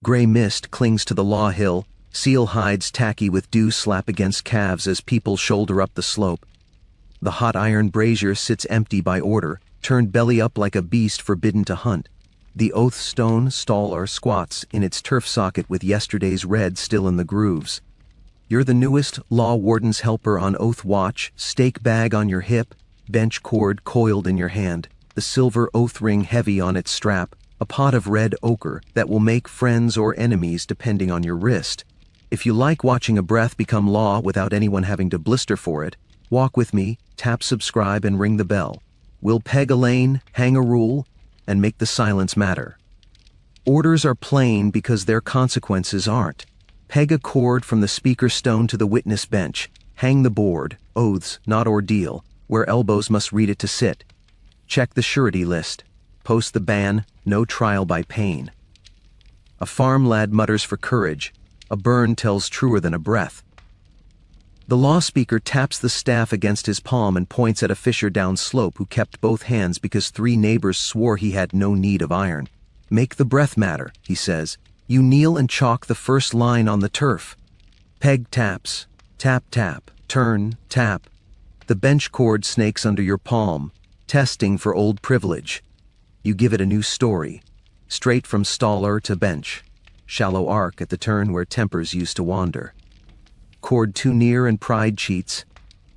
Gray mist clings to the law hill, seal hides tacky with dew slap against calves as people shoulder up the slope. The hot iron brazier sits empty by order, turned belly up like a beast forbidden to hunt. The oath stone staller squats in its turf socket with yesterday's red still in the grooves. You're the newest law warden's helper on oath watch, stake bag on your hip, bench cord coiled in your hand, the silver oath ring heavy on its strap, a pot of red ochre that will make friends or enemies depending on your wrist. If you like watching a breath become law without anyone having to blister for it, walk with me, tap subscribe and ring the bell. We'll peg a lane, hang a rule, and make the silence matter. Orders are plain because their consequences aren't. Peg a cord from the speaker stone to the witness bench. Hang the board, oaths, not ordeal, where elbows must read it to sit. Check the surety list. Post the ban, no trial by pain. A farm lad mutters for courage. A burn tells truer than a breath. The law speaker taps the staff against his palm and points at a fisher down slope who kept both hands because 3 neighbors swore he had no need of iron. Make the breath matter, he says. You kneel and chalk the first line on the turf. Peg taps. Tap tap. Turn. Tap. The bench cord snakes under your palm, testing for old privilege. You give it a new story. Straight from staller to bench. Shallow arc at the turn where tempers used to wander. Cord too near and pride cheats.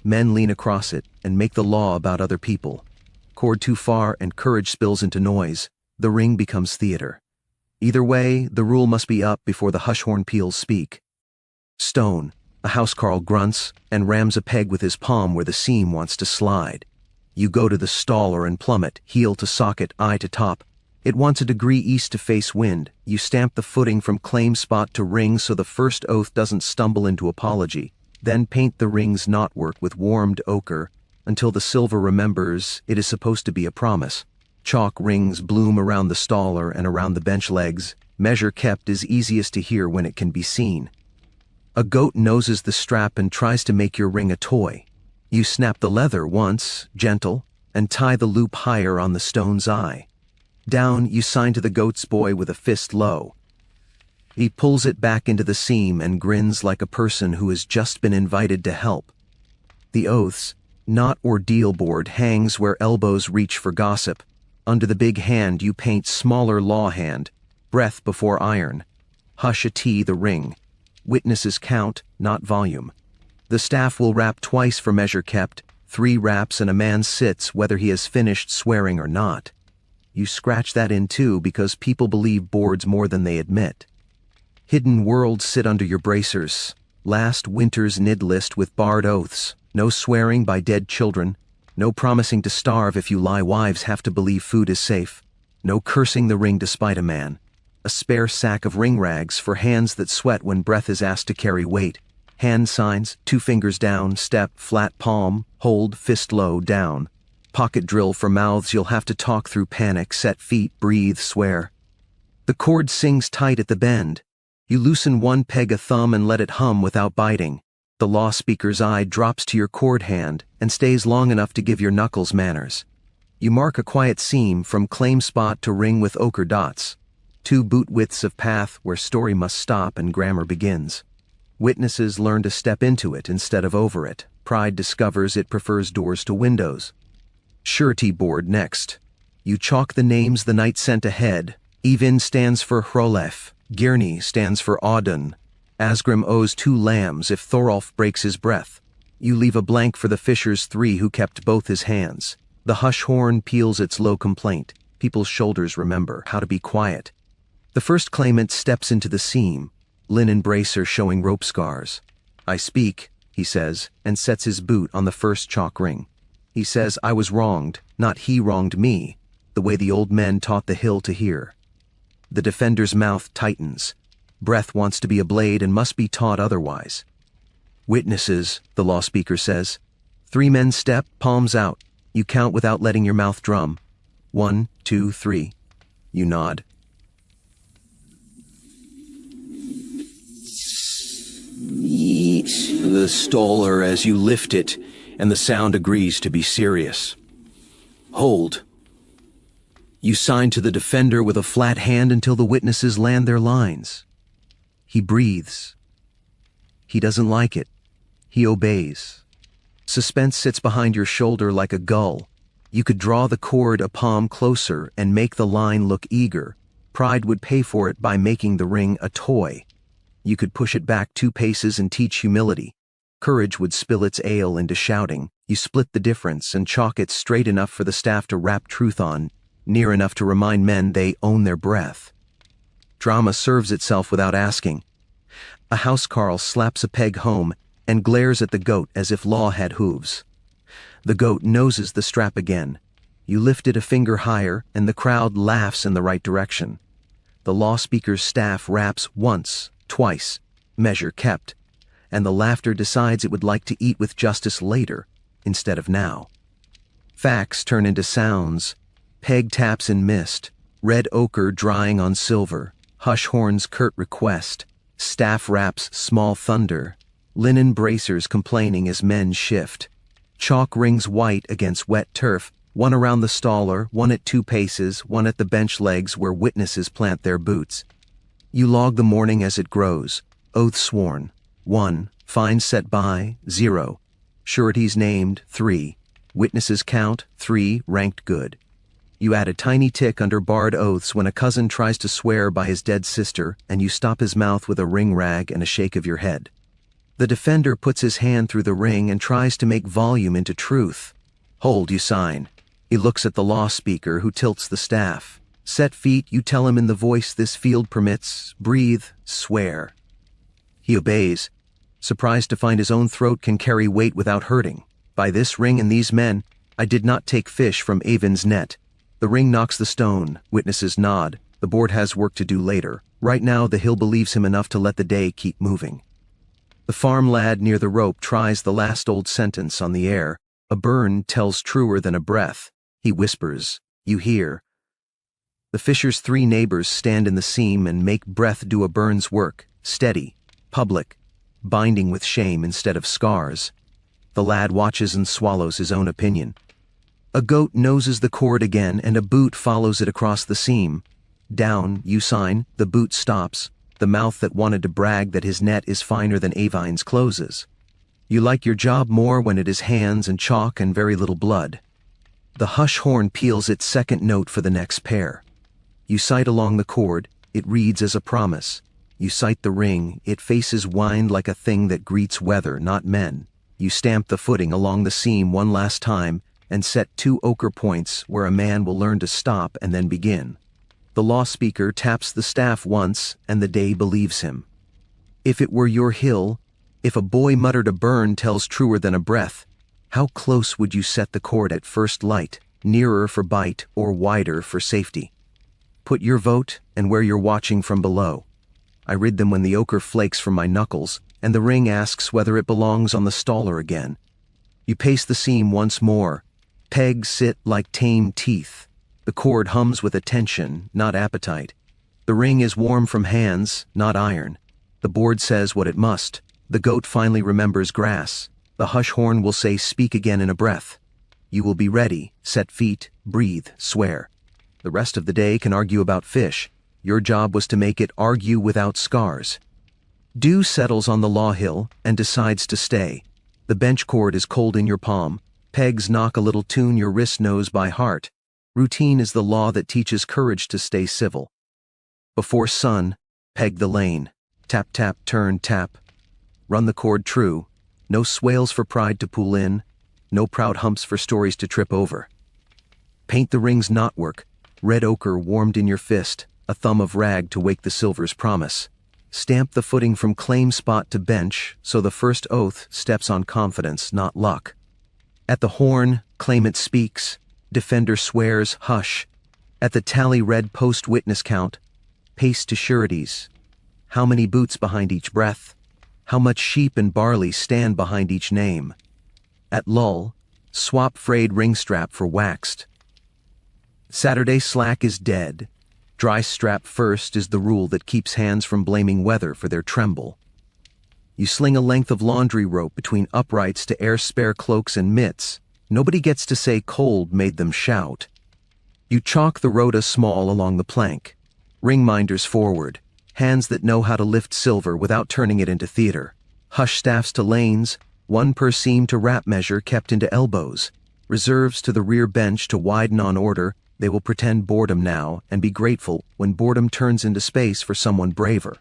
Men lean across it and make the law about other people. Cord too far and courage spills into noise. The ring becomes theater. Either way, the rule must be up before the hush-horn peals speak. Stone, a housecarl grunts and rams a peg with his palm where the seam wants to slide. You go to the staller and plummet, heel to socket, eye to top. It wants a degree east to face wind. You stamp the footing from claim spot to ring so the first oath doesn't stumble into apology. Then paint the ring's knotwork with warmed ochre until the silver remembers it is supposed to be a promise. Chalk rings bloom around the staller and around the bench legs. Measure kept is easiest to hear when it can be seen. A goat noses the strap and tries to make your ring a toy. You snap the leather once, gentle, and tie the loop higher on the stone's eye. Down, you sign to the goat's boy with a fist low. He pulls it back into the seam and grins like a person who has just been invited to help. The oath's not ordeal board hangs where elbows reach for gossip. Under the big hand you paint smaller law hand, breath before iron. Hush a T the ring. Witnesses count, not volume. The staff will rap twice for measure kept, 3 raps and a man sits whether he has finished swearing or not. You scratch that in too because people believe boards more than they admit. Hidden worlds sit under your bracers. Last winter's nid list with barred oaths. No swearing by dead children. No promising to starve if you lie. Wives have to believe food is safe. No cursing the ring despite a man. A spare sack of ring rags for hands that sweat when breath is asked to carry weight. Hand signs, 2 fingers down, step, flat palm, hold, fist low, down. Pocket drill for mouths you'll have to talk through panic, set feet, breathe, swear. The cord sings tight at the bend. You loosen one peg a thumb and let it hum without biting. The law speaker's eye drops to your cord hand and stays long enough to give your knuckles manners. You mark a quiet seam from claim spot to ring with ochre dots. 2 boot widths of path where story must stop and grammar begins. Witnesses learn to step into it instead of over it. Pride discovers it prefers doors to windows. Surety board next. You chalk the names the knight sent ahead. Evin stands for Hrolef. Gyrni stands for Auden. Asgrim owes 2 lambs if Thorolf breaks his breath. You leave a blank for the fisher's 3 who kept both his hands. The hush horn peals its low complaint. People's shoulders remember how to be quiet. The first claimant steps into the seam. Linen bracer showing rope scars. I speak, he says, and sets his boot on the first chalk ring. He says I was wronged, not he wronged me, the way the old men taught the hill to hear. The defender's mouth tightens. Breath wants to be a blade and must be taught otherwise. Witnesses, the law speaker says. 3 men step, palms out. You count without letting your mouth drum. 1, 2, 3. You nod. The staller as you lift it, and the sound agrees to be serious. Hold. You sign to the defender with a flat hand until the witnesses land their lines. He breathes. He doesn't like it. He obeys. Suspense sits behind your shoulder like a gull. You could draw the cord a palm closer and make the line look eager. Pride would pay for it by making the ring a toy. You could push it back 2 paces and teach humility. Courage would spill its ale into shouting. You split the difference and chalk it straight enough for the staff to wrap truth on, near enough to remind men they own their breath. Drama serves itself without asking. A housecarl slaps a peg home and glares at the goat as if law had hooves. The goat noses the strap again. You lift it a finger higher and the crowd laughs in the right direction. The law speaker's staff raps once, twice, measure kept, and the laughter decides it would like to eat with justice later instead of now. Facts turn into sounds. Peg taps in mist, red ochre drying on silver, hush horns curt request, staff raps small thunder, linen bracers complaining as men shift. Chalk rings white against wet turf, one around the staller, one at 2 paces, one at the bench legs where witnesses plant their boots. You log the morning as it grows. Oath sworn, 1. Fines set by, 0. Sureties named, 3. Witnesses count, 3, ranked good. You add a tiny tick under barred oaths when a cousin tries to swear by his dead sister, and you stop his mouth with a ring rag and a shake of your head. The defender puts his hand through the ring and tries to make volume into truth. Hold, you sign. He looks at the law speaker, who tilts the staff. Set feet, you tell him in the voice this field permits. Breathe, swear. He obeys, surprised to find his own throat can carry weight without hurting. By this ring and these men, I did not take fish from Avon's net. The ring knocks the stone, witnesses nod. The board has work to do later. Right now the hill believes him enough to let the day keep moving. The farm lad near the rope tries the last old sentence on the air. A burn tells truer than a breath. He whispers, you hear. The fisher's 3 neighbors stand in the seam and make breath do a burn's work, steady, public, binding with shame instead of scars. The lad watches and swallows his own opinion. A goat noses the cord again and a boot follows it across the seam. Down, you sign, the boot stops. The mouth that wanted to brag that his net is finer than Avine's closes. You like your job more when it is hands and chalk and very little blood. The hush horn peals its second note for the next pair. You sight along the cord, it reads as a promise. You sight the ring, it faces wind like a thing that greets weather, not men. You stamp the footing along the seam one last time and set 2 ochre points where a man will learn to stop and then begin. The law speaker taps the staff once and the day believes him. If it were your hill, if a boy muttered a burn tells truer than a breath, how close would you set the cord at first light, nearer for bite or wider for safety? Put your vote and where you're watching from below. I rid them when the ochre flakes from my knuckles, and the ring asks whether it belongs on the staller again. You pace the seam once more. Pegs sit like tame teeth. The cord hums with attention, not appetite. The ring is warm from hands, not iron. The board says what it must. The goat finally remembers grass. The hush horn will say speak again in a breath. You will be ready, set feet, breathe, swear. The rest of the day can argue about fish. Your job was to make it argue without scars. Dew settles on the law hill and decides to stay. The bench cord is cold in your palm. Pegs knock a little tune your wrist knows by heart. Routine is the law that teaches courage to stay civil. Before sun, peg the lane. Tap, tap, turn, tap. Run the cord true. No swales for pride to pull in. No proud humps for stories to trip over. Paint the ring's knotwork. Red ochre warmed in your fist. A thumb of rag to wake the silver's promise. Stamp the footing from claim spot to bench so the first oath steps on confidence, not luck. At the horn, claimant speaks. Defender swears, hush. At the tally red post witness count. Pace to sureties. How many boots behind each breath? How much sheep and barley stand behind each name? At lull, swap frayed ring strap for waxed. Saturday slack is dead. Dry strap first is the rule that keeps hands from blaming weather for their tremble. You sling a length of laundry rope between uprights to air spare cloaks and mitts. Nobody gets to say cold made them shout. You chalk the rota small along the plank. Ringminders forward. Hands that know how to lift silver without turning it into theater. Hush staffs to lanes, one per seam to rap measure kept into elbows. Reserves to the rear bench to widen on order. They will pretend boredom now and be grateful when boredom turns into space for someone braver.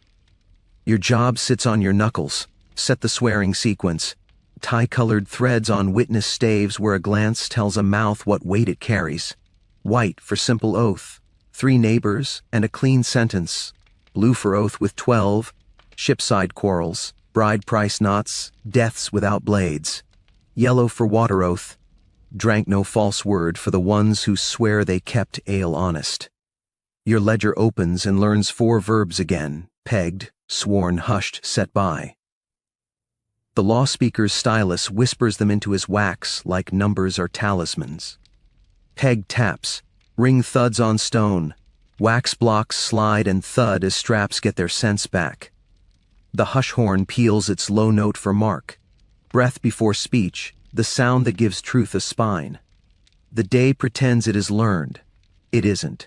Your job sits on your knuckles. Set the swearing sequence. Tie-colored threads on witness staves where a glance tells a mouth what weight it carries. White for simple oath. 3 neighbors and a clean sentence. Blue for oath with 12. Shipside quarrels. Bride price knots. Deaths without blades. Yellow for water oath. Drank no false word for the ones who swear they kept ale honest. Your ledger opens and learns 4 verbs again, pegged, sworn, hushed, set by. The law speaker's stylus whispers them into his wax like numbers are talismans. Peg taps, ring thuds on stone, wax blocks slide and thud as straps get their sense back. The hush horn peals its low note for mark. Breath before speech, the sound that gives truth a spine. The day pretends it is learned. It isn't.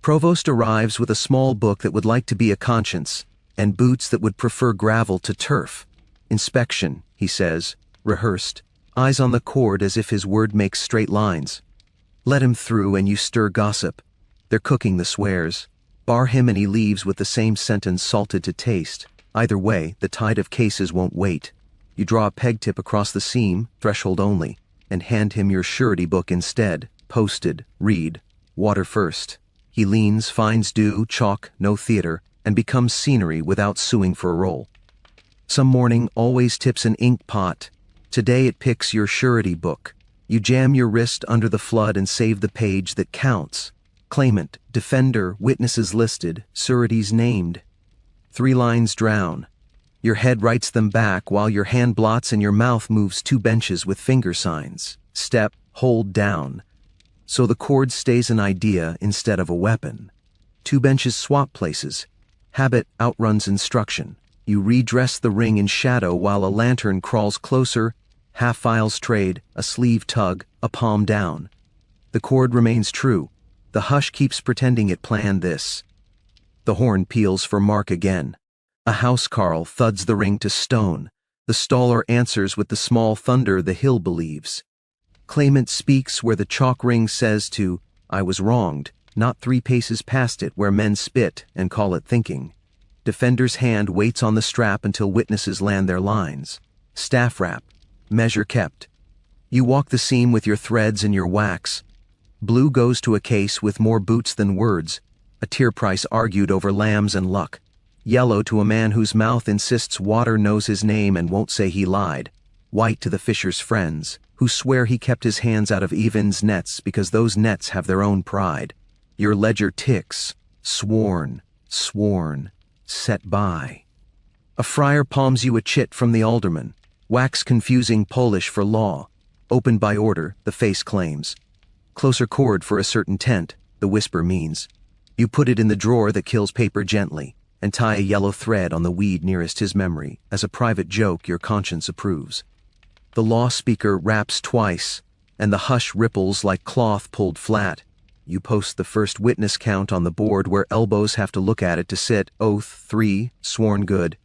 Provost arrives with a small book that would like to be a conscience, and boots that would prefer gravel to turf. Inspection, he says, rehearsed, eyes on the cord as if his word makes straight lines. Let him through and you stir gossip. They're cooking the swears. Bar him and he leaves with the same sentence salted to taste. Either way, the tide of cases won't wait. You draw a peg tip across the seam, threshold only, and hand him your surety book instead, posted, read, water first. He leans, finds due, chalk, no theater, and becomes scenery without suing for a role. Some morning always tips an ink pot. Today it picks your surety book. You jam your wrist under the flood and save the page that counts. Claimant, defender, witnesses listed, sureties named. 3 lines drown. Your head writes them back while your hand blots and your mouth moves 2 benches with finger signs. Step, hold down. So the cord stays an idea instead of a weapon. 2 benches swap places. Habit outruns instruction. You redress the ring in shadow while a lantern crawls closer, half files trade, a sleeve tug, a palm down. The cord remains true. The hush keeps pretending it planned this. The horn peals for mark again. A housecarl thuds the ring to stone. The staller answers with the small thunder the hill believes. Claimant speaks where the chalk ring says to, I was wronged, not 3 paces past it where men spit and call it thinking. Defender's hand waits on the strap until witnesses land their lines. Staff wrap, measure kept. You walk the seam with your threads and your wax. Blue goes to a case with more boots than words, a tier price argued over lambs and luck. Yellow to a man whose mouth insists water knows his name and won't say he lied. White to the fisher's friends, who swear he kept his hands out of Evan's nets because those nets have their own pride. Your ledger ticks, sworn, set by. A friar palms you a chit from the alderman, wax confusing Polish for law. Opened by order, the face claims. Closer cord for a certain tent, the whisper means. You put it in the drawer that kills paper gently, and tie a yellow thread on the weed nearest his memory, as a private joke your conscience approves. The law speaker raps twice, and the hush ripples like cloth pulled flat. You post the first witness count on the board where elbows have to look at it to sit. Oath, 3, sworn good.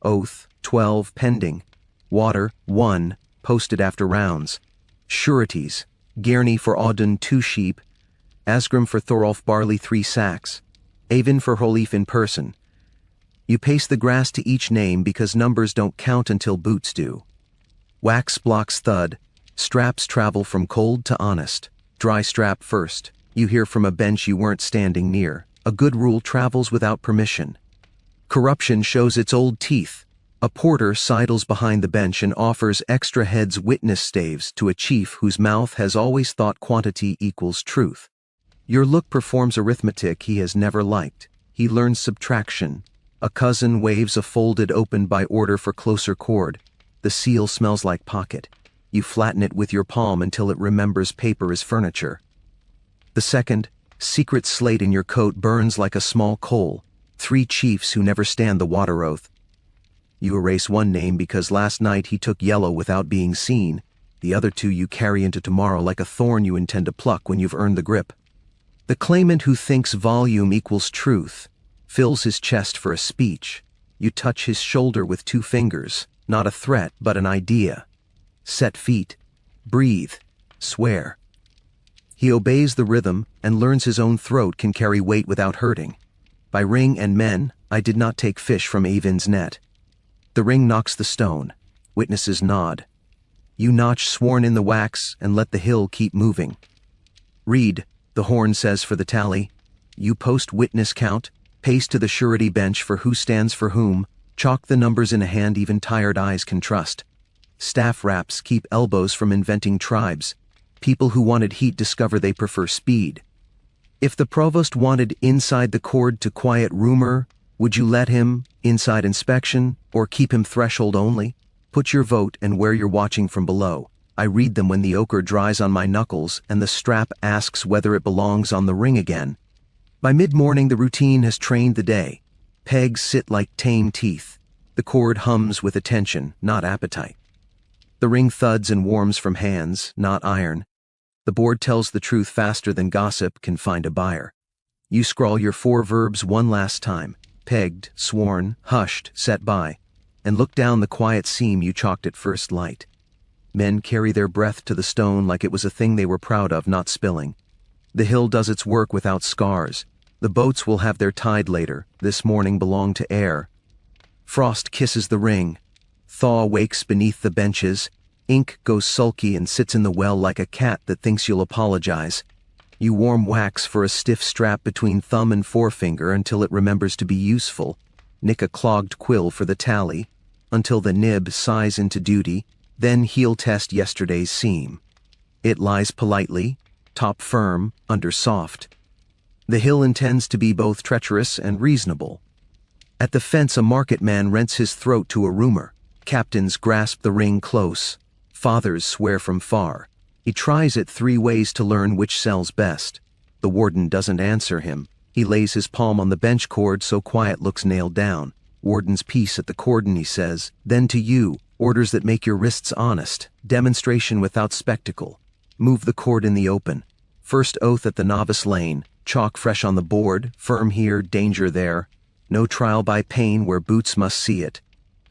Oath, 12, pending. Water, 1, posted after rounds. Sureties, Gurney for Auden 2 sheep. Asgrim for Thorolf barley 3 sacks. Avon for Holif in person. You pace the grass to each name because numbers don't count until boots do. Wax blocks thud. Straps travel from cold to honest. Dry strap first. You hear from a bench you weren't standing near. A good rule travels without permission. Corruption shows its old teeth. A porter sidles behind the bench and offers extra heads witness staves to a chief whose mouth has always thought quantity equals truth. Your look performs arithmetic he has never liked. He learns subtraction. A cousin waves a folded open by order for closer cord. The seal smells like pocket. You flatten it with your palm until it remembers paper is furniture. The second, secret slate in your coat burns like a small coal. 3 chiefs who never stand the water oath. You erase one name because last night he took yellow without being seen. The other 2 you carry into tomorrow like a thorn you intend to pluck when you've earned the grip. The claimant who thinks volume equals truth fills his chest for a speech. You touch his shoulder with 2 fingers, not a threat but an idea. Set feet, breathe, swear. He obeys the rhythm and learns his own throat can carry weight without hurting. By ring and men, I did not take fish from Avin's net. The ring knocks the stone. Witnesses nod. You notch sworn in the wax and let the hill keep moving. Read, the horn says for the tally. You post witness count, pace to the surety bench for who stands for whom, chalk the numbers in a hand even tired eyes can trust. Staff raps keep elbows from inventing tribes. People who wanted heat discover they prefer speed. If the provost wanted inside the cord to quiet rumor, would you let him, inside inspection, or keep him threshold only? Put your vote and where you're watching from below. I read them when the ochre dries on my knuckles and the strap asks whether it belongs on the ring again. By mid-morning the routine has trained the day. Pegs sit like tame teeth. The cord hums with attention, not appetite. The ring thuds and warms from hands, not iron. The board tells the truth faster than gossip can find a buyer. You scrawl your 4 verbs one last time, pegged, sworn, hushed, set by, and look down the quiet seam you chalked at first light. Men carry their breath to the stone like it was a thing they were proud of not spilling. The hill does its work without scars. The boats will have their tide later. This morning belonged to air. Frost kisses the ring. Thaw wakes beneath the benches. Ink goes sulky and sits in the well like a cat that thinks you'll apologize. You warm wax for a stiff strap between thumb and forefinger until it remembers to be useful. Nick a clogged quill for the tally, until the nib sighs into duty, then heel test yesterday's seam. It lies politely, top firm, under soft. The hill intends to be both treacherous and reasonable. At the fence a market man rents his throat to a rumor. Captains grasp the ring close. Fathers swear from far. He tries it 3 ways to learn which sells best. The warden doesn't answer him. He lays his palm on the bench cord so quiet looks nailed down. Warden's peace at the cordon, he says. Then to you, orders that make your wrists honest. Demonstration without spectacle. Move the cord in the open. First oath at the novice lane. Chalk fresh on the board. Firm here, danger there. No trial by pain where boots must see it.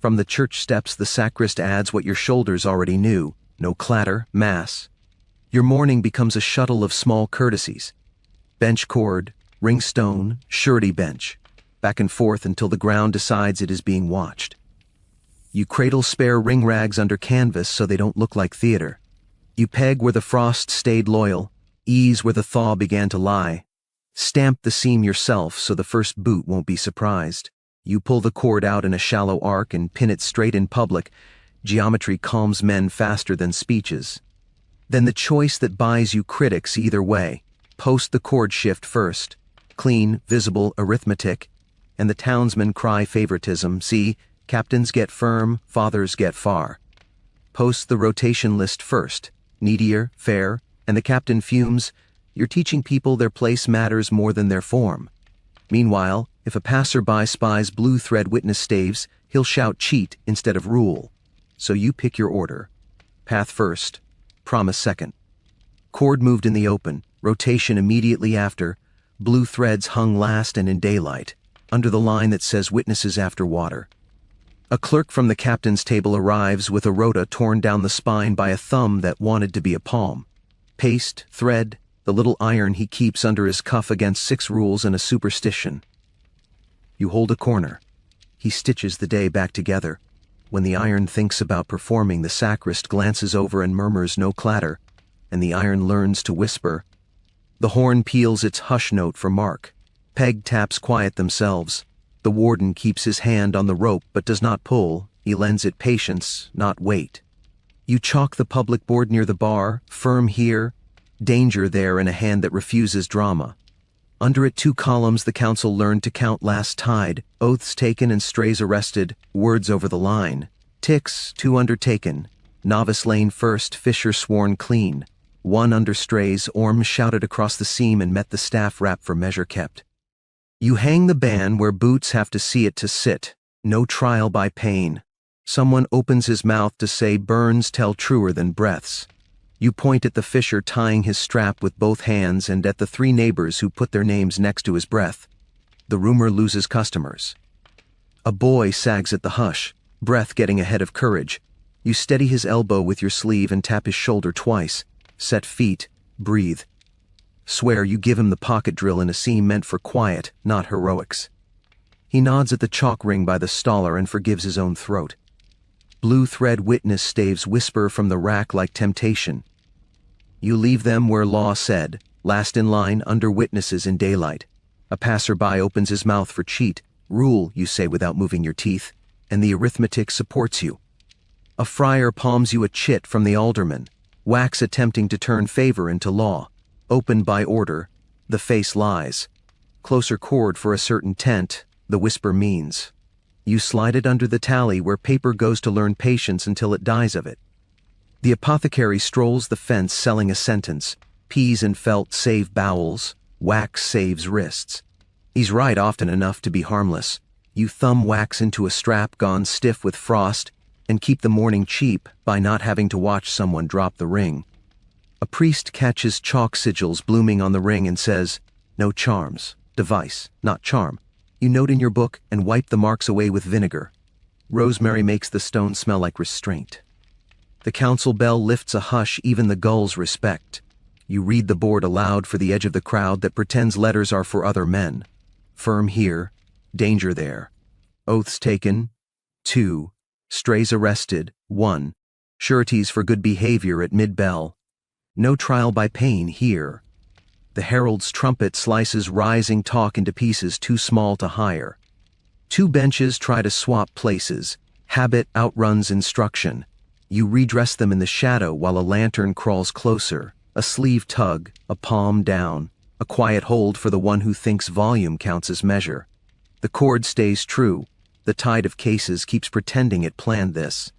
From the church steps the sacrist adds what your shoulders already knew. No clatter, mass. Your morning becomes a shuttle of small courtesies. Bench cord, ring stone, surety bench. Back and forth until the ground decides it is being watched. You cradle spare ring rags under canvas so they don't look like theater. You peg where the frost stayed loyal, ease where the thaw began to lie. Stamp the seam yourself so the first boot won't be surprised. You pull the cord out in a shallow arc and pin it straight in public. Geometry calms men faster than speeches. Then the choice that buys you critics either way. Post the cord shift first. Clean, visible arithmetic. And the townsmen cry favoritism. See, captains get firm, fathers get far. Post the rotation list first. Needier, fair, and the captain fumes. You're teaching people their place matters more than their form. Meanwhile, if a passerby spies blue thread witness staves, he'll shout cheat instead of rule. So you pick your order. Path first, promise second. Cord moved in the open, rotation immediately after, blue threads hung last and in daylight, under the line that says witnesses after water. A clerk from the captain's table arrives with a rota torn down the spine by a thumb that wanted to be a palm. Paste, thread, the little iron he keeps under his cuff against 6 rules and a superstition. You hold a corner. He stitches the day back together. When the iron thinks about performing, the sacrist glances over and murmurs no clatter, and the iron learns to whisper. The horn peals its hush note for mark. Peg taps quiet themselves. The warden keeps his hand on the rope but does not pull. He lends it patience, not weight. You chalk the public board near the bar, firm here, danger there in a hand that refuses drama. Under it 2 columns the council learned to count last tide, oaths taken and strays arrested, words over the line. Ticks, 2 undertaken. Novice lane first, Fisher sworn clean. 1 under strays, Orm shouted across the seam and met the staff rap for measure kept. You hang the ban where boots have to see it to sit. No trial by pain. Someone opens his mouth to say burns tell truer than breaths. You point at the fisher tying his strap with both hands and at the 3 neighbors who put their names next to his breath. The rumor loses customers. A boy sags at the hush, breath getting ahead of courage. You steady his elbow with your sleeve and tap his shoulder twice. Set feet, breathe. Swear you give him the pocket drill in a scene meant for quiet, not heroics. He nods at the chalk ring by the staller and forgives his own throat. Blue thread witness staves whisper from the rack like temptation. You leave them where law said, last in line under witnesses in daylight. A passerby opens his mouth for cheat. Rule, you say without moving your teeth, and the arithmetic supports you. A friar palms you a chit from the alderman, wax attempting to turn favor into law. Opened by order, the face lies. Closer cord for a certain tent, the whisper means. You slide it under the tally where paper goes to learn patience until it dies of it. The apothecary strolls the fence selling a sentence. Peas and felt save bowels, wax saves wrists. He's right often enough to be harmless. You thumb wax into a strap gone stiff with frost and keep the morning cheap by not having to watch someone drop the ring. A priest catches chalk sigils blooming on the ring and says, "No charms, device, not charm." You note in your book and wipe the marks away with vinegar. Rosemary makes the stone smell like restraint. The council bell lifts a hush even the gulls respect. You read the board aloud for the edge of the crowd that pretends letters are for other men. Firm here, danger there. Oaths taken, 2. Strays arrested, 1. Sureties for good behavior at mid-bell. No trial by pain here. The herald's trumpet slices rising talk into pieces too small to hire. 2 benches try to swap places. Habit outruns instruction. You redress them in the shadow while a lantern crawls closer. A sleeve tug, a palm down. A quiet hold for the one who thinks volume counts as measure. The cord stays true. The tide of cases keeps pretending it planned this.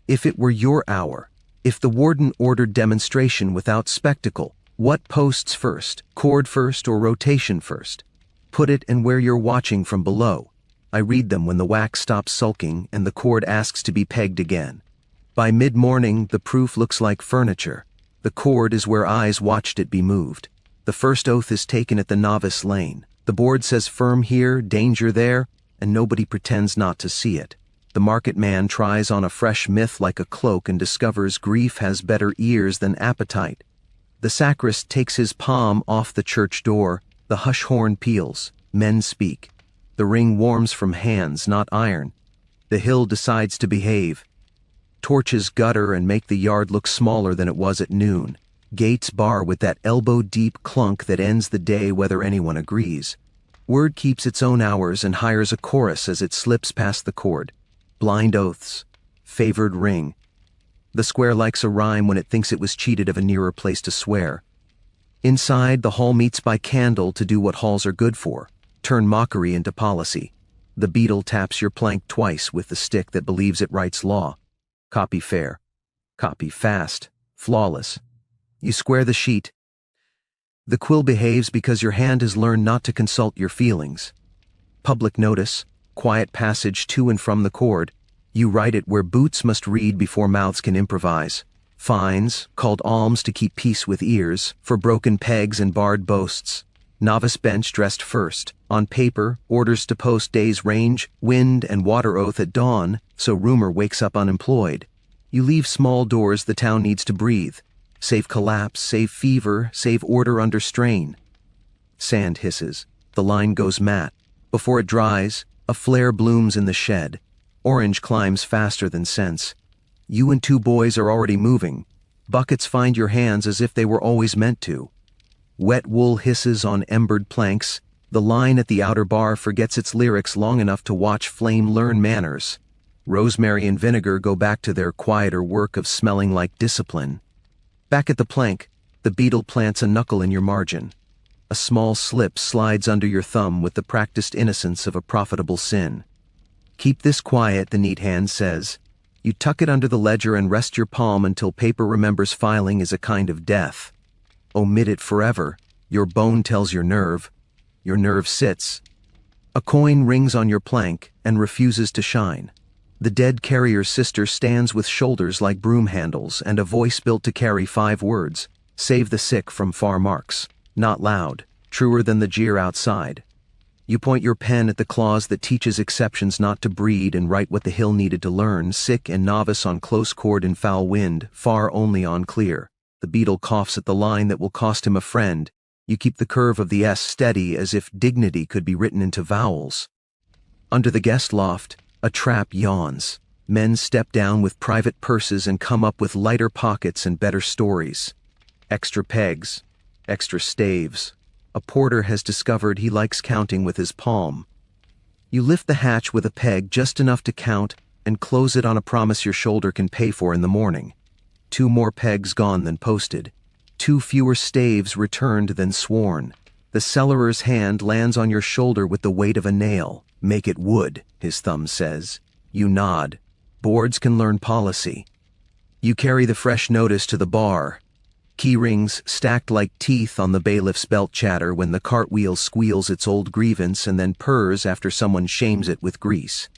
If it were your hour, if the warden ordered demonstration without spectacle, what posts first, cord first or rotation first? Put it and where you're watching from below. I read them when the wax stops sulking and the cord asks to be pegged again. By mid-morning, the proof looks like furniture. The cord is where eyes watched it be moved. The first oath is taken at the novice lane. The board says firm here, danger there, and nobody pretends not to see it. The market man tries on a fresh myth like a cloak and discovers grief has better ears than appetite. The sacrist takes his palm off the church door. The hush horn peals. Men speak. The ring warms from hands, not iron. The hill decides to behave. Torches gutter and make the yard look smaller than it was at noon. Gates bar with that elbow-deep clunk that ends the day whether anyone agrees. Word keeps its own hours and hires a chorus as it slips past the cord. Blind oaths. Favored ring. The square likes a rhyme when it thinks it was cheated of a nearer place to swear. Inside, the hall meets by candle to do what halls are good for. Turn mockery into policy. The beadle taps your plank twice with the stick that believes it writes law. Copy fair. Copy fast. Flawless. You square the sheet. The quill behaves because your hand has learned not to consult your feelings. Public notice. Quiet passage to and from the cord. You write it where boots must read before mouths can improvise. Fines, called alms to keep peace with ears, for broken pegs and barred boasts. Novice bench dressed first. On paper, orders to post day's range, wind and water oath at dawn, so rumor wakes up unemployed. You leave small doors the town needs to breathe. Save collapse, save fever, save order under strain. Sand hisses. The line goes matte. Before it dries, a flare blooms in the shed. Orange climbs faster than sense. You and 2 boys are already moving. Buckets find your hands as if they were always meant to. Wet wool hisses on embered planks. The line at the outer bar forgets its lyrics long enough to watch flame learn manners. Rosemary and vinegar go back to their quieter work of smelling like discipline. Back at the plank, the beetle plants a knuckle in your margin. A small slip slides under your thumb with the practiced innocence of a profitable sin. Keep this quiet, the neat hand says. You tuck it under the ledger and rest your palm until paper remembers filing is a kind of death. Omit it forever. Your bone tells your nerve. Your nerve sits. A coin rings on your plank and refuses to shine. The dead carrier's sister stands with shoulders like broom handles and a voice built to carry 5 words: save the sick from far marks. Not loud, truer than the jeer outside. You point your pen at the clause that teaches exceptions not to breed and write what the hill needed to learn: sick and novice on close chord in foul wind, far only on clear. The beetle coughs at the line that will cost him a friend. You keep the curve of the S steady as if dignity could be written into vowels. Under the guest loft, a trap yawns. Men step down with private purses and come up with lighter pockets and better stories. Extra pegs, extra staves. A porter has discovered he likes counting with his palm. You lift the hatch with a peg just enough to count and close it on a promise your shoulder can pay for in the morning. 2 more pegs gone than posted. 2 fewer staves returned than sworn. The cellarer's hand lands on your shoulder with the weight of a nail. Make it wood, his thumb says. You nod. Boards can learn policy. You carry the fresh notice to the bar. Key rings stacked like teeth on the bailiff's belt chatter when the cartwheel squeals its old grievance and then purrs after someone shames it with grease.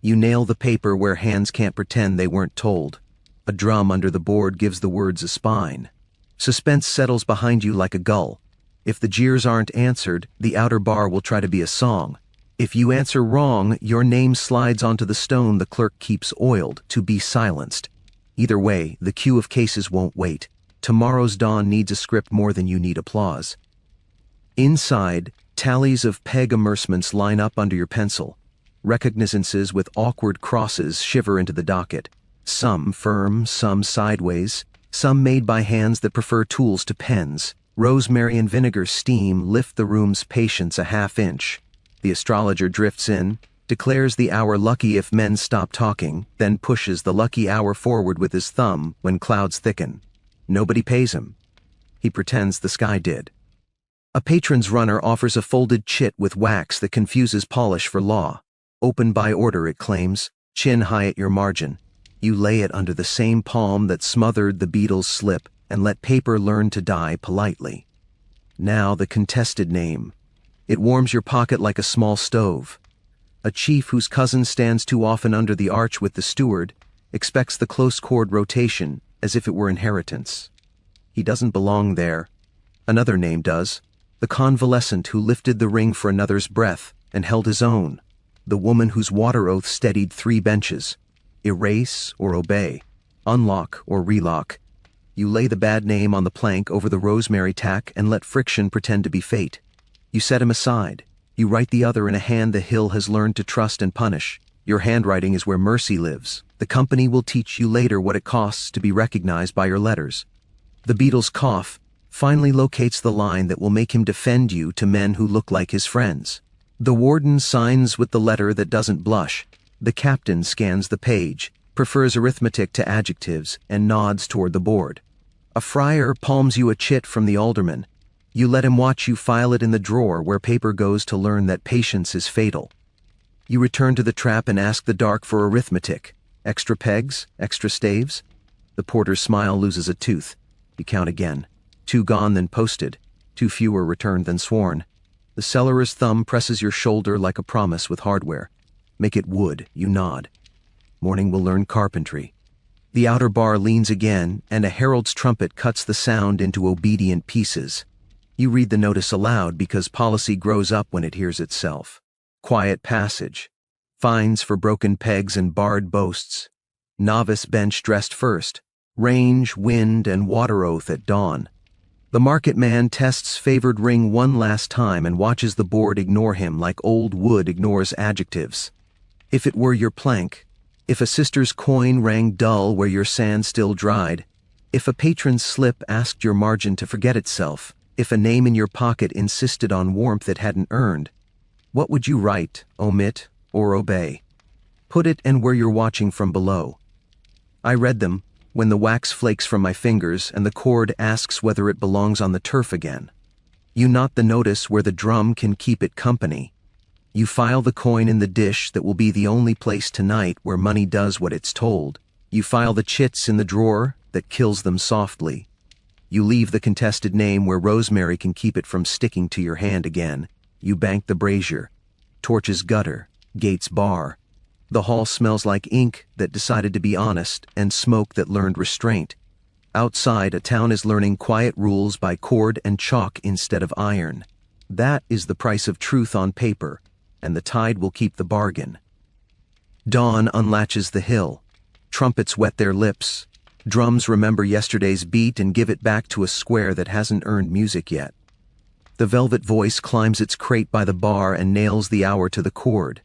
You nail the paper where hands can't pretend they weren't told. A drum under the board gives the words a spine. Suspense settles behind you like a gull. If the jeers aren't answered, the outer bar will try to be a song. If you answer wrong, your name slides onto the stone the clerk keeps oiled to be silenced. Either way, the queue of cases won't wait. Tomorrow's dawn needs a script more than you need applause. Inside, tallies of peg immersements line up under your pencil. Recognizances with awkward crosses shiver into the docket. Some firm, some sideways, some made by hands that prefer tools to pens. Rosemary and vinegar steam lift the room's patience a half-inch. The astrologer drifts in, declares the hour lucky if men stop talking, then pushes the lucky hour forward with his thumb when clouds thicken. Nobody pays him. He pretends the sky did. A patron's runner offers a folded chit with wax that confuses polish for law. Open by order, it claims, chin high at your margin. You lay it under the same palm that smothered the beetle's slip and let paper learn to die politely. Now the contested name. It warms your pocket like a small stove. A chief whose cousin stands too often under the arch with the steward expects the close chord rotation as if it were inheritance. He doesn't belong there. Another name does. The convalescent who lifted the ring for another's breath and held his own. The woman whose water oath steadied 3 benches. Erase or obey. Unlock or relock. You lay the bad name on the plank over the rosemary tack and let friction pretend to be fate. You set him aside. You write the other in a hand the hill has learned to trust and punish. Your handwriting is where mercy lives. The company will teach you later what it costs to be recognized by your letters. The beetle's cough finally locates the line that will make him defend you to men who look like his friends. The warden signs with the letter that doesn't blush. The captain scans the page, prefers arithmetic to adjectives, and nods toward the board. A friar palms you a chit from the alderman. You let him watch you file it in the drawer where paper goes to learn that patience is fatal. You return to the trap and ask the dark for arithmetic. Extra pegs? Extra staves? The porter's smile loses a tooth. You count again. 2 gone than posted. 2 fewer returned than sworn. The cellarer's thumb presses your shoulder like a promise with hardware. Make it wood, you nod. Morning will learn carpentry. The outer bar leans again, and a herald's trumpet cuts the sound into obedient pieces. You read the notice aloud because policy grows up when it hears itself. Quiet passage. Fines for broken pegs and barred boasts. Novice bench dressed first. Range, wind, and water oath at dawn. The market man tests favored ring one last time and watches the board ignore him like old wood ignores adjectives. If it were your plank, if a sister's coin rang dull where your sand still dried, if a patron's slip asked your margin to forget itself, if a name in your pocket insisted on warmth it hadn't earned, what would you write, omit, or obey? Put it and where you're watching from below. I read them when the wax flakes from my fingers and the cord asks whether it belongs on the turf again. You knot the notice where the drum can keep it company. You file the coin in the dish that will be the only place tonight where money does what it's told. You file the chits in the drawer that kills them softly. You leave the contested name where rosemary can keep it from sticking to your hand again. You bank the brazier. Torches gutter. Gates bar. The hall smells like ink that decided to be honest and smoke that learned restraint. Outside, a town is learning quiet rules by cord and chalk instead of iron. That is the price of truth on paper, and the tide will keep the bargain. Dawn unlatches the hill. Trumpets wet their lips. Drums remember yesterday's beat and give it back to a square that hasn't earned music yet. The velvet voice climbs its crate by the bar and nails the hour to the cord.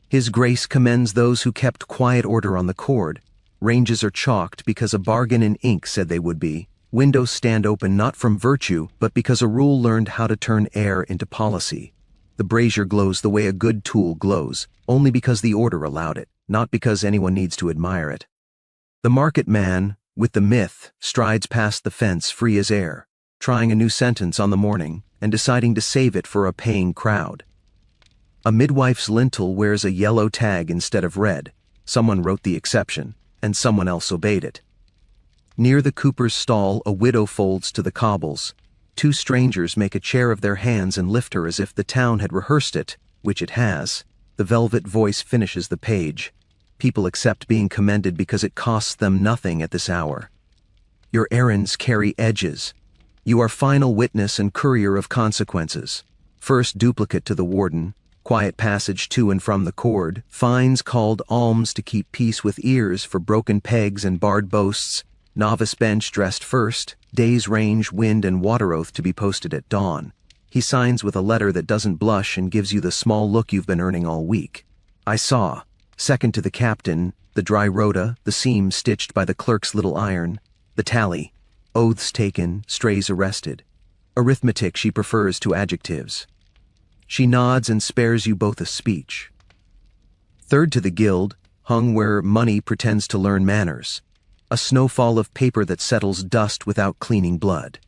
His Grace commends those who kept quiet order on the cord. Ranges are chalked because a bargain in ink said they would be. Windows stand open not from virtue, but because a rule learned how to turn air into policy. The brazier glows the way a good tool glows, only because the order allowed it, not because anyone needs to admire it. The market man, with the myth, strides past the fence free as air, trying a new sentence on the morning and deciding to save it for a paying crowd. A midwife's lintel wears a yellow tag instead of red. Someone wrote the exception, and someone else obeyed it. Near the cooper's stall, a widow folds to the cobbles. Two strangers make a chair of their hands and lift her as if the town had rehearsed it, which it has. The velvet voice finishes the page. People accept being commended because it costs them nothing at this hour. Your errands carry edges. You are final witness and courier of consequences. First duplicate to the warden, quiet passage to and from the cord, fines called alms to keep peace with ears for broken pegs and barred boasts, novice bench dressed first, day's range, wind and water oath to be posted at dawn. He signs with a letter that doesn't blush and gives you the small look you've been earning all week. I saw. Second to the captain, the dry rota, the seam stitched by the clerk's little iron, the tally, oaths taken, strays arrested. Arithmetic she prefers to adjectives. She nods and spares you both a speech. Third to the guild, hung where money pretends to learn manners. A snowfall of paper that settles dust without cleaning blood.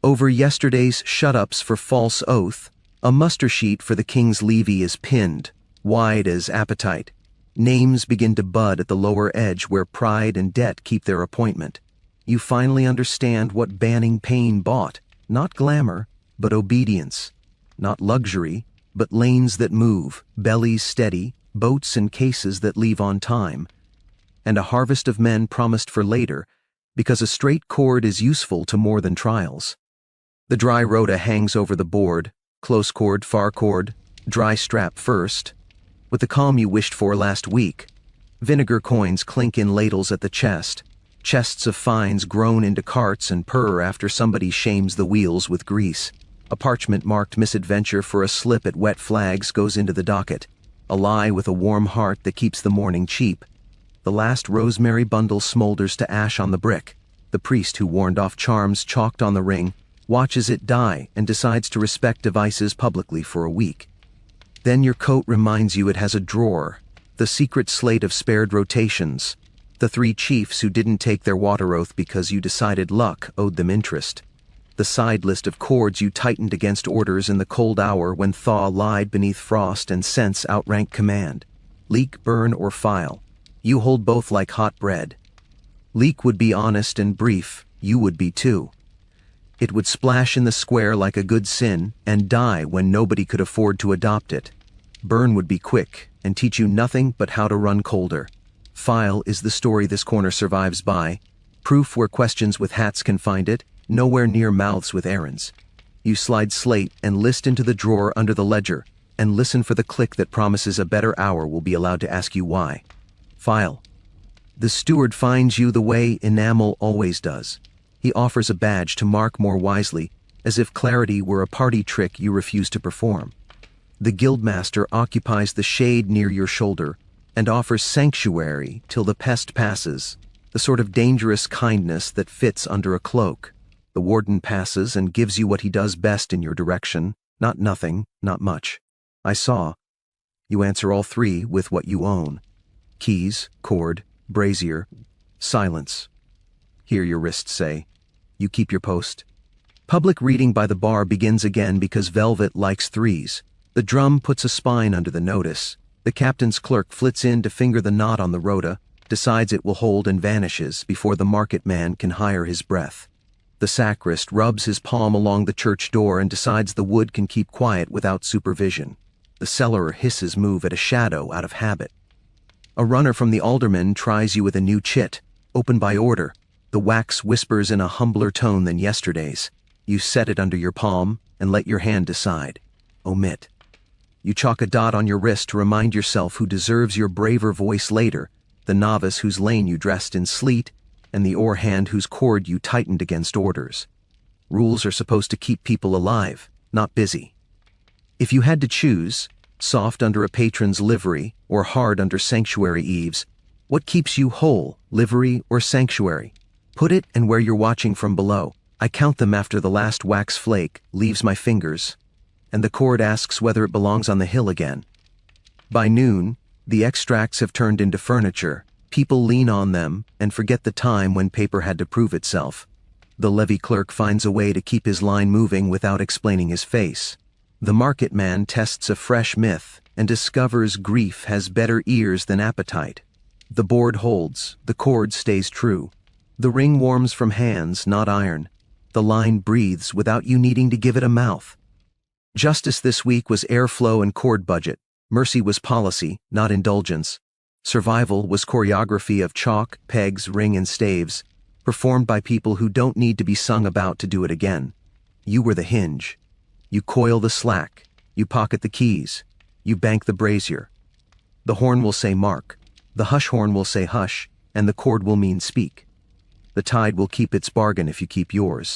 Over yesterday's shut-ups for false oath, a muster sheet for the king's levy is pinned, wide as appetite. Names begin to bud at the lower edge where pride and debt keep their appointment. You finally understand what banning pain bought, not glamour, but obedience. Not luxury, but lanes that move, bellies steady, boats and cases that leave on time. And a harvest of men promised for later, because a straight cord is useful to more than trials. The dry rota hangs over the board, close cord, far cord, dry strap first. With the calm you wished for last week, vinegar coins clink in ladles at the chest, chests of fines groan into carts and purr after somebody shames the wheels with grease. A parchment-marked misadventure for a slip at wet flags goes into the docket, a lie with a warm heart that keeps the morning cheap. The last rosemary bundle smolders to ash on the brick. The priest who warned off charms chalked on the ring watches it die and decides to respect devices publicly for a week. Then your coat reminds you it has a drawer, the secret slate of spared rotations, the 3 chiefs who didn't take their water oath because you decided luck owed them interest. The side list of cords you tightened against orders in the cold hour when thaw lied beneath frost and sense outranked command. Leak, burn, or file. You hold both like hot bread. Leak would be honest and brief, you would be too. It would splash in the square like a good sin and die when nobody could afford to adopt it. Burn would be quick and teach you nothing but how to run colder. File is the story this corner survives by. Proof where questions with hats can find it, nowhere near mouths with errands. You slide slate and list into the drawer under the ledger, and listen for the click that promises a better hour will be allowed to ask you why. File. The steward finds you the way enamel always does. He offers a badge to mark more wisely, as if clarity were a party trick you refuse to perform. The guildmaster occupies the shade near your shoulder, and offers sanctuary till the pest passes, the sort of dangerous kindness that fits under a cloak. The warden passes and gives you what he does best in your direction, not nothing, not much. I saw. You answer all 3 with what you own. Keys, cord, brazier, silence. Hear your wrists say. You keep your post. Public reading by the bar begins again because Velvet likes 3s. The drum puts a spine under the notice. The captain's clerk flits in to finger the knot on the rota, decides it will hold and vanishes before the market man can hire his breath. The sacrist rubs his palm along the church door and decides the wood can keep quiet without supervision. The cellarer hisses move at a shadow out of habit. A runner from the alderman tries you with a new chit, open by order. The wax whispers in a humbler tone than yesterday's. You set it under your palm and let your hand decide. Omit. You chalk a dot on your wrist to remind yourself who deserves your braver voice later, the novice whose lane you dressed in sleet, and the oar hand whose cord you tightened against orders. Rules are supposed to keep people alive, not busy. If you had to choose, soft under a patron's livery or hard under sanctuary eaves, what keeps you whole, livery or sanctuary? Put it and where you're watching from below. I count them after the last wax flake leaves my fingers, and the cord asks whether it belongs on the hill again. By noon, the extracts have turned into furniture. People lean on them and forget the time when paper had to prove itself. The levy clerk finds a way to keep his line moving without explaining his face. The market man tests a fresh myth and discovers grief has better ears than appetite. The board holds, the cord stays true. The ring warms from hands, not iron. The line breathes without you needing to give it a mouth. Justice this week was airflow and cord budget. Mercy was policy, not indulgence. Survival was choreography of chalk, pegs, ring, and staves, performed by people who don't need to be sung about to do it again. You were the hinge. You coil the slack. You pocket the keys. You bank the brazier. The horn will say mark. The hush horn will say hush, and the cord will mean speak. The tide will keep its bargain if you keep yours.